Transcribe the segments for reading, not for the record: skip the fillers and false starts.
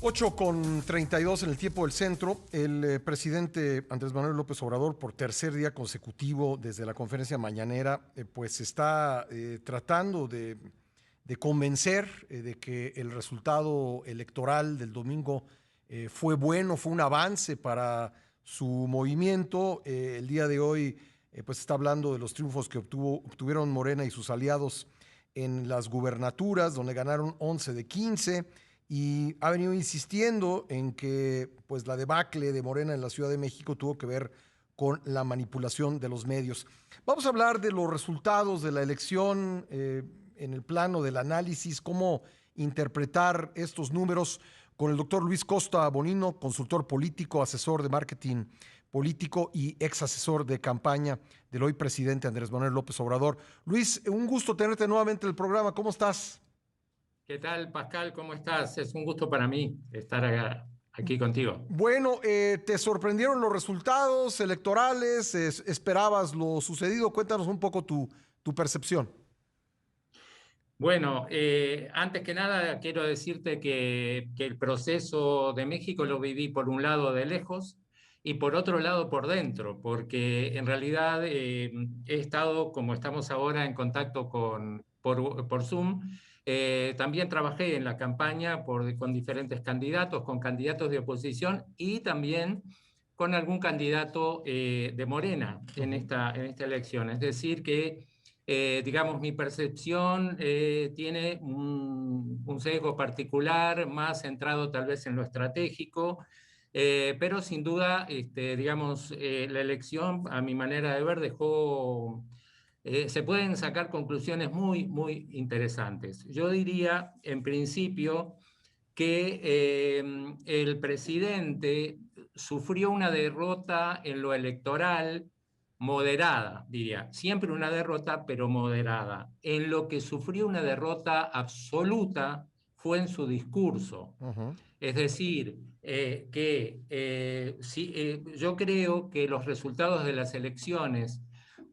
8:32 en el tiempo del centro. El presidente Andrés Manuel López Obrador, por tercer día consecutivo desde la conferencia mañanera, pues está tratando de convencer de que el resultado electoral del domingo fue bueno, fue un avance para su movimiento. El día de hoy pues está hablando de los triunfos que obtuvieron Morena y sus aliados en las gubernaturas, donde ganaron 11 de 15, y ha venido insistiendo en que pues la debacle de Morena en la Ciudad de México tuvo que ver con la manipulación de los medios. Vamos a hablar de los resultados de la elección en el plano del análisis, cómo interpretar estos números con el doctor Luis Costa Bonino, consultor político, asesor de marketing político y ex asesor de campaña del hoy presidente Andrés Manuel López Obrador. Luis, un gusto tenerte nuevamente en el programa. ¿Cómo estás? ¿Qué tal, Pascal? ¿Cómo estás? Es un gusto para mí estar aquí contigo. Bueno, ¿te sorprendieron los resultados electorales? ¿Esperabas lo sucedido? Cuéntanos un poco tu percepción. Bueno, antes que nada quiero decirte que el proceso de México lo viví por un lado de lejos y por otro lado por dentro, porque en realidad he estado, como estamos ahora, en contacto por Zoom. También trabajé en la campaña con diferentes candidatos, con candidatos de oposición y también con algún candidato de Morena en esta elección. Es decir, que digamos, mi percepción tiene un sesgo particular, más centrado tal vez en lo estratégico, pero sin duda, digamos, la elección, a mi manera de ver, dejó, se pueden sacar conclusiones muy, muy interesantes. Yo diría, en principio, que el presidente sufrió una derrota en lo electoral moderada, diría, siempre una derrota, pero moderada. En lo que sufrió una derrota absoluta fue en su discurso. Ujú. Es decir, yo creo que los resultados de las elecciones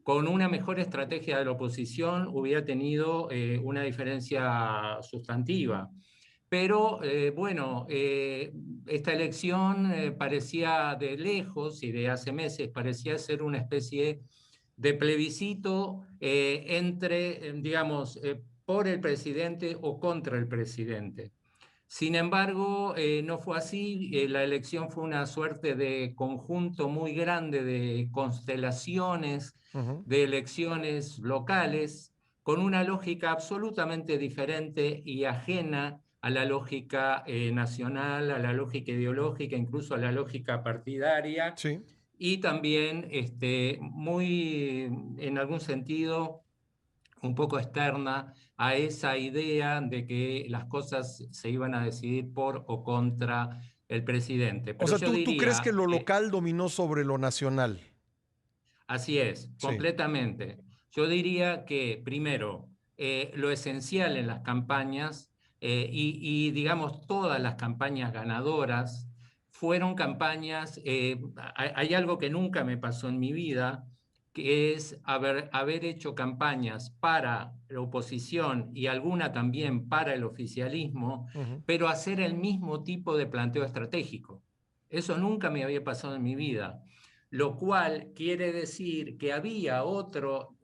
con una mejor estrategia de la oposición hubiera tenido una diferencia sustantiva. Pero bueno, esta elección parecía de lejos y de hace meses, parecía ser una especie de plebiscito entre, digamos, por el presidente o contra el presidente. Sin embargo, no fue así. La elección fue una suerte de conjunto muy grande de constelaciones, Ujú. de elecciones locales, con una lógica absolutamente diferente y ajena a la lógica nacional, a la lógica ideológica, incluso a la lógica partidaria, Sí. y también muy, en algún sentido, un poco externa a esa idea de que las cosas se iban a decidir por o contra el presidente. O Pero sea, yo ¿tú crees que diría lo que local dominó sobre lo nacional? así es, Sí. completamente. Yo diría que, primero, lo esencial en las campañas digamos, todas las campañas ganadoras fueron campañas, hay algo que nunca me pasó en mi vida, que es haber hecho campañas para la oposición y alguna también para el oficialismo, Ujú. pero hacer el mismo tipo de planteo estratégico. Eso nunca me había pasado en mi vida, lo cual quiere decir que había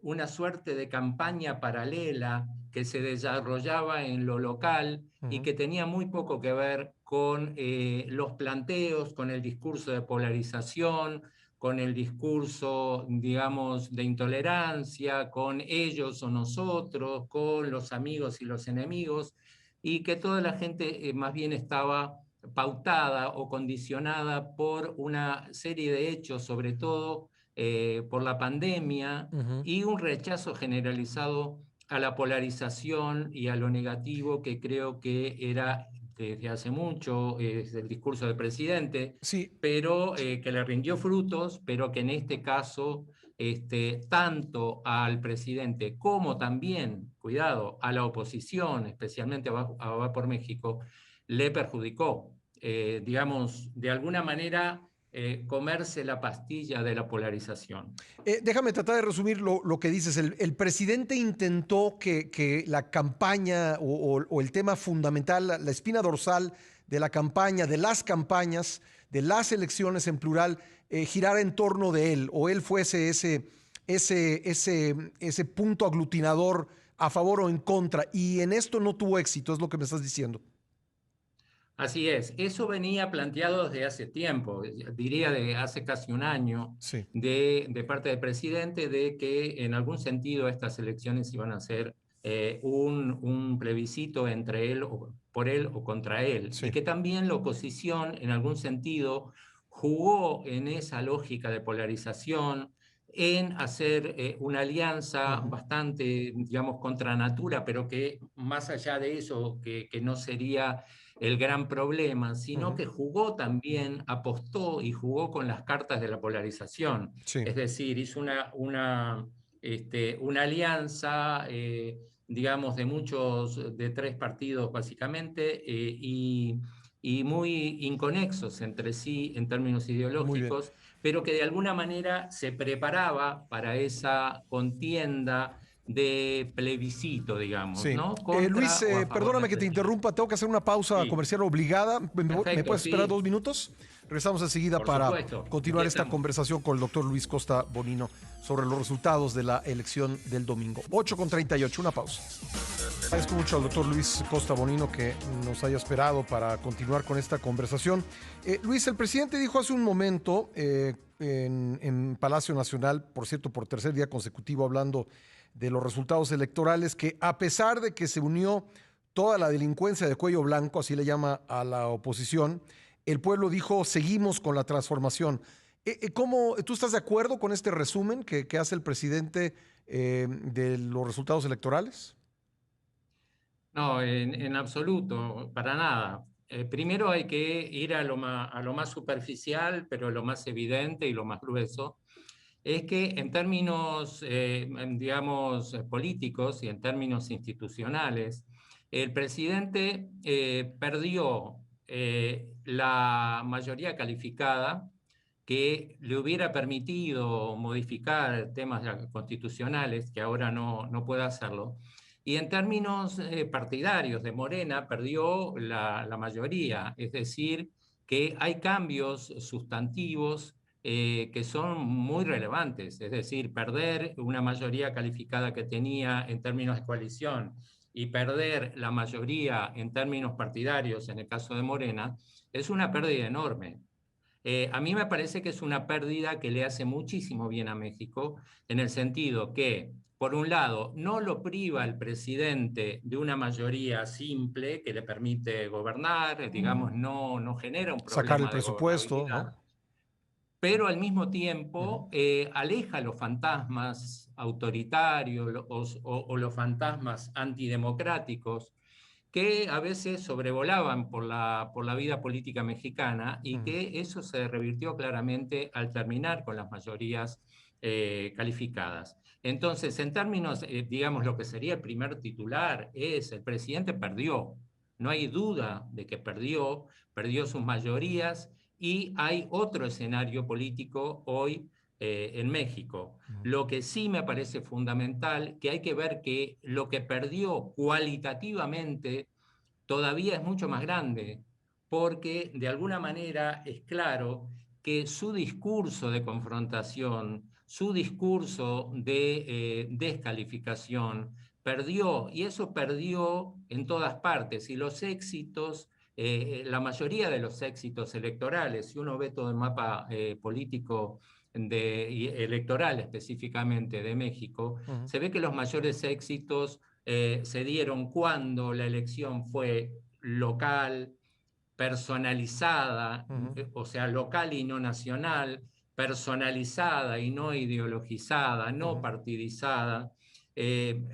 una suerte de campaña paralela que se desarrollaba en lo local y Ujú. que tenía muy poco que ver con los planteos, con el discurso de polarización, con el discurso, digamos, de intolerancia, con ellos o nosotros, con los amigos y los enemigos, y que toda la gente más bien estaba pautada o condicionada por una serie de hechos, sobre todo por la pandemia Ujú. y un rechazo generalizado a la polarización y a lo negativo que creo que era desde hace mucho el discurso del presidente, Sí. pero que le rindió frutos, pero que en este caso tanto al presidente como también, cuidado, a la oposición, especialmente a Va por México, le perjudicó, digamos, de alguna manera comerse la pastilla de la polarización. Déjame tratar de resumir lo que dices. El presidente intentó que la campaña o el tema fundamental, la espina dorsal de la campaña, de las campañas, de las elecciones en plural, girara en torno de él, o él fuese ese punto aglutinador a favor o en contra, y en esto no tuvo éxito, es lo que me estás diciendo. Así es, eso venía planteado desde hace tiempo, diría de hace casi un año, Sí. de parte del presidente, de que en algún sentido estas elecciones iban a ser un plebiscito entre él, o, por él o contra él, Sí. y que también la oposición en algún sentido jugó en esa lógica de polarización, en hacer una alianza bastante, digamos, contra natura, pero que más allá de eso, que no sería el gran problema, sino que jugó también, apostó y jugó con las cartas de la polarización. Sí. Es decir, hizo una alianza, digamos, de tres partidos básicamente, y muy inconexos entre sí en términos Muy bien. ideológicos, pero que de alguna manera se preparaba para esa contienda de plebiscito, digamos, Sí. ¿no? Contra Luis, o a favor perdóname del que te presidente. interrumpa, tengo que hacer una pausa Sí, comercial obligada. ¿Me perfecto, puedes esperar sí, 2 minutos? Regresamos enseguida por para supuesto. Aquí continuar esta estamos. conversación con el doctor Luis Costa Bonino sobre los resultados de la elección del domingo. 8:38, una pausa. Agradezco mucho al doctor Luis Costa Bonino que nos haya esperado para continuar con esta conversación. Luis, el presidente dijo hace un momento en Palacio Nacional, por cierto, por tercer día consecutivo hablando de los resultados electorales, que a pesar de que se unió toda la delincuencia de cuello blanco, así le llama a la oposición, el pueblo dijo, seguimos con la transformación. ¿Tú estás de acuerdo con este resumen que hace el presidente de los resultados electorales? No, en absoluto, para nada. Primero hay que ir a lo más superficial, pero lo más evidente y lo más grueso, es que en términos, digamos, políticos y en términos institucionales, el presidente perdió la mayoría calificada que le hubiera permitido modificar temas constitucionales, que ahora no puede hacerlo. Y en términos partidarios de Morena, perdió la mayoría, es decir, que hay cambios sustantivos que son muy relevantes, es decir, perder una mayoría calificada que tenía en términos de coalición y perder la mayoría en términos partidarios, en el caso de Morena, es una pérdida enorme. A mí me parece que es una pérdida que le hace muchísimo bien a México, en el sentido que, por un lado, no lo priva el presidente de una mayoría simple que le permite gobernar, digamos, no genera un Sacar el problema de presupuesto, gobernabilidad, ¿no? pero al mismo tiempo aleja los fantasmas autoritarios o los fantasmas antidemocráticos que a veces sobrevolaban por la vida política mexicana y que eso se revirtió claramente al terminar con las mayorías calificadas. Entonces, en términos, digamos, lo que sería el primer titular es el presidente perdió. No hay duda de que perdió sus mayorías y hay otro escenario político hoy en México. Lo que sí me parece fundamental, que hay que ver que lo que perdió cualitativamente todavía es mucho más grande, porque de alguna manera es claro que su discurso de confrontación, su discurso de descalificación, perdió, y eso perdió en todas partes, y los éxitos, la mayoría de los éxitos electorales, si uno ve todo el mapa político electoral específicamente de México, se ve que los mayores éxitos se dieron cuando la elección fue local, personalizada, o sea, local y no nacional, personalizada y no ideologizada, no partidizada,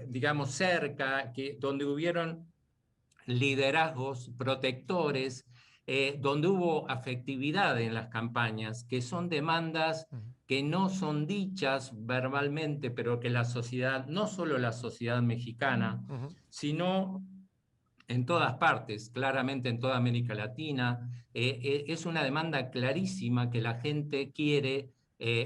digamos cerca, donde hubieron liderazgos protectores, donde hubo afectividad en las campañas, que son demandas que no son dichas verbalmente, pero que la sociedad, no solo la sociedad mexicana, sino en todas partes, claramente en toda América Latina, es una demanda clarísima que la gente quiere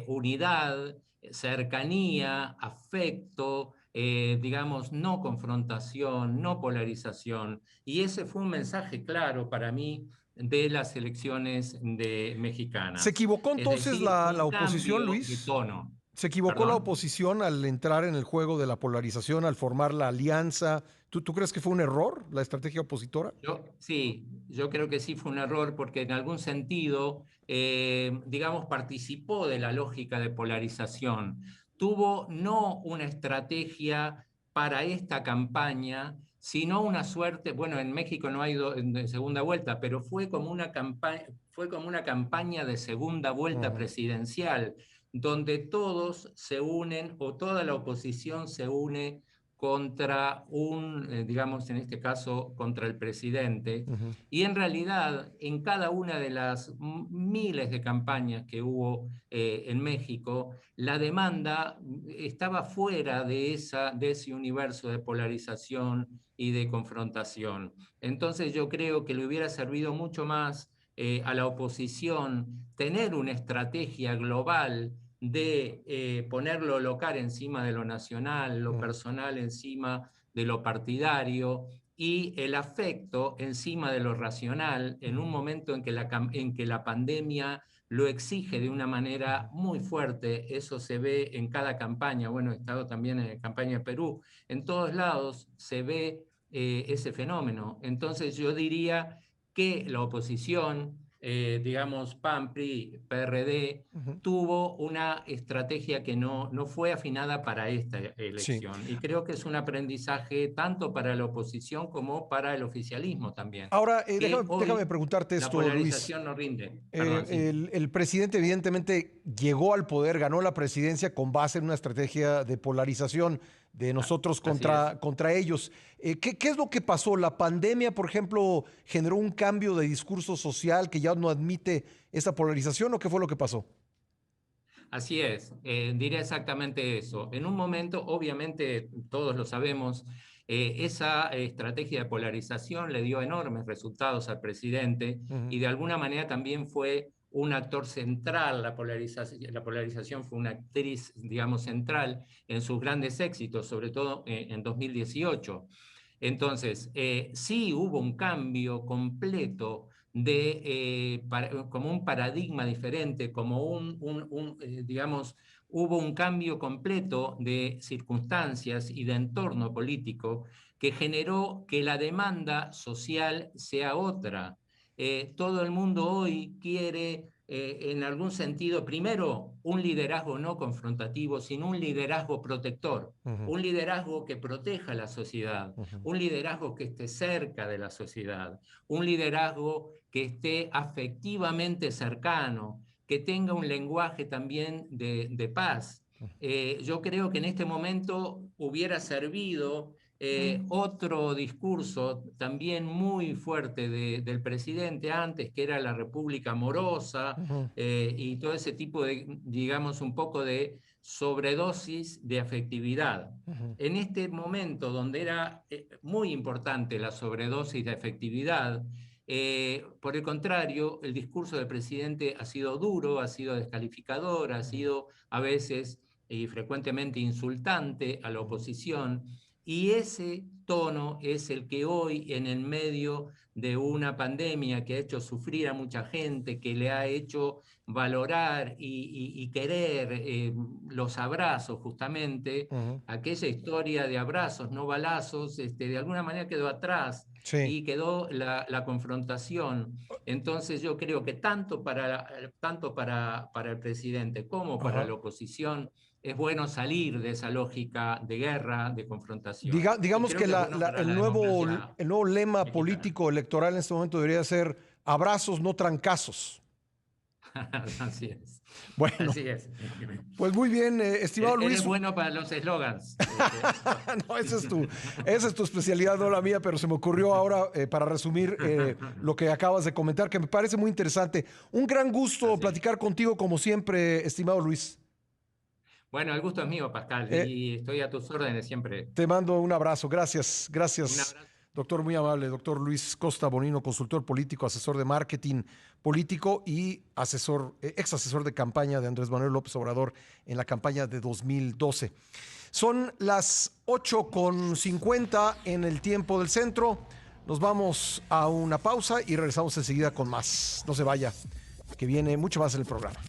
unidad, cercanía, afecto, digamos, no confrontación, no polarización. Y ese fue un mensaje claro para mí de las elecciones ¿Se mexicanas. equivocó Es entonces decir, la un oposición, cambio de Luis? tono. ¿Se equivocó la ¿Perdón? oposición al entrar en el juego de la polarización, al formar la alianza? ¿Tú crees que fue un error la estrategia opositora? Sí, yo creo que sí fue un error porque en algún sentido, digamos, participó de la lógica de polarización. Tuvo no una estrategia para esta campaña, sino una suerte, bueno, en México no ha ido en segunda vuelta, pero fue como una campaña de segunda vuelta Ujú, presidencial, donde todos se unen o toda la oposición se une contra digamos en este caso, contra el presidente. ujú, Y en realidad, en cada una de las miles de campañas que hubo en México, la demanda estaba fuera de ese universo de polarización y de confrontación. Entonces yo creo que le hubiera servido mucho más a la oposición tener una estrategia global de poner lo local encima de lo nacional, lo ujú, personal encima de lo partidario y el afecto encima de lo racional en un momento en que la pandemia lo exige de una manera muy fuerte. Eso se ve en cada campaña. Bueno, he estado también en la campaña de Perú. En todos lados se ve ese fenómeno. Entonces yo diría que la oposición, digamos PAN, PRI, PRD, ujú. tuvo una estrategia que no fue afinada para esta Sí. elección. Y creo que es un aprendizaje tanto para la oposición como para el oficialismo también, Ahora, que déjame hoy preguntarte la esto, Luis. polarización no rinde. Perdón, sí. El presidente evidentemente llegó al poder, ganó la presidencia con base en una estrategia de polarización de nosotros Así es. contra ellos. ¿Qué es lo que pasó? ¿La pandemia, por ejemplo, generó un cambio de discurso social que ya no admite esa polarización o qué fue lo que pasó? Así es, diré exactamente eso. En un momento, obviamente, todos lo sabemos, esa estrategia de polarización le dio enormes resultados al presidente Ujú, y de alguna manera también fue un actor central, la polarización fue una actriz, digamos, central en sus grandes éxitos, sobre todo en 2018. Entonces, sí hubo un cambio completo como un paradigma diferente, como digamos, hubo un cambio completo de circunstancias y de entorno político que generó que la demanda social sea otra. Todo el mundo hoy quiere, en algún sentido, primero, un liderazgo no confrontativo, sino un liderazgo protector, ujú, un liderazgo que proteja a la sociedad, ujú, un liderazgo que esté cerca de la sociedad, un liderazgo que esté afectivamente cercano, que tenga un lenguaje también de paz. Yo creo que en este momento hubiera servido otro discurso también muy fuerte del presidente antes, que era la República Morosa ujú, y todo ese tipo de, digamos, un poco de sobredosis de afectividad. ujú, En este momento donde era muy importante la sobredosis de efectividad, por el contrario, el discurso del presidente ha sido duro, ha sido descalificador, ha ujú, sido a veces y frecuentemente insultante a la ujú. oposición, y ese tono es el que hoy, en el medio de una pandemia que ha hecho sufrir a mucha gente, que le ha hecho valorar y querer los abrazos, justamente, Ujú. aquella historia de abrazos, no balazos, de alguna manera quedó atrás Sí. y quedó la confrontación. Entonces yo creo que tanto para el presidente como para Ajá. la oposición es bueno salir de esa lógica de guerra, de confrontación. Y Digamos creo que que es bueno para la democracia el nuevo lema mexicana. político electoral en este momento debería ser abrazos, no trancazos. Así es. Bueno, Así es. pues muy bien, estimado Eres Luis. bueno para los eslogans. No, esa es tu especialidad, no la mía, pero se me ocurrió ahora para resumir lo que acabas de comentar, que me parece muy interesante. Un gran gusto Así es. platicar contigo, como siempre, estimado Luis. Bueno, el gusto es mío, Pascal, Eh, y estoy a tus órdenes siempre. Te mando un abrazo. Gracias, Un gracias, abrazo. doctor, muy amable. Doctor Luis Costa Bonino, consultor político, asesor de marketing político y ex asesor de campaña de Andrés Manuel López Obrador en la campaña de 2012. Son las 8:50 en el tiempo del centro. Nos vamos a una pausa y regresamos enseguida con más. No se vaya, que viene mucho más en el programa.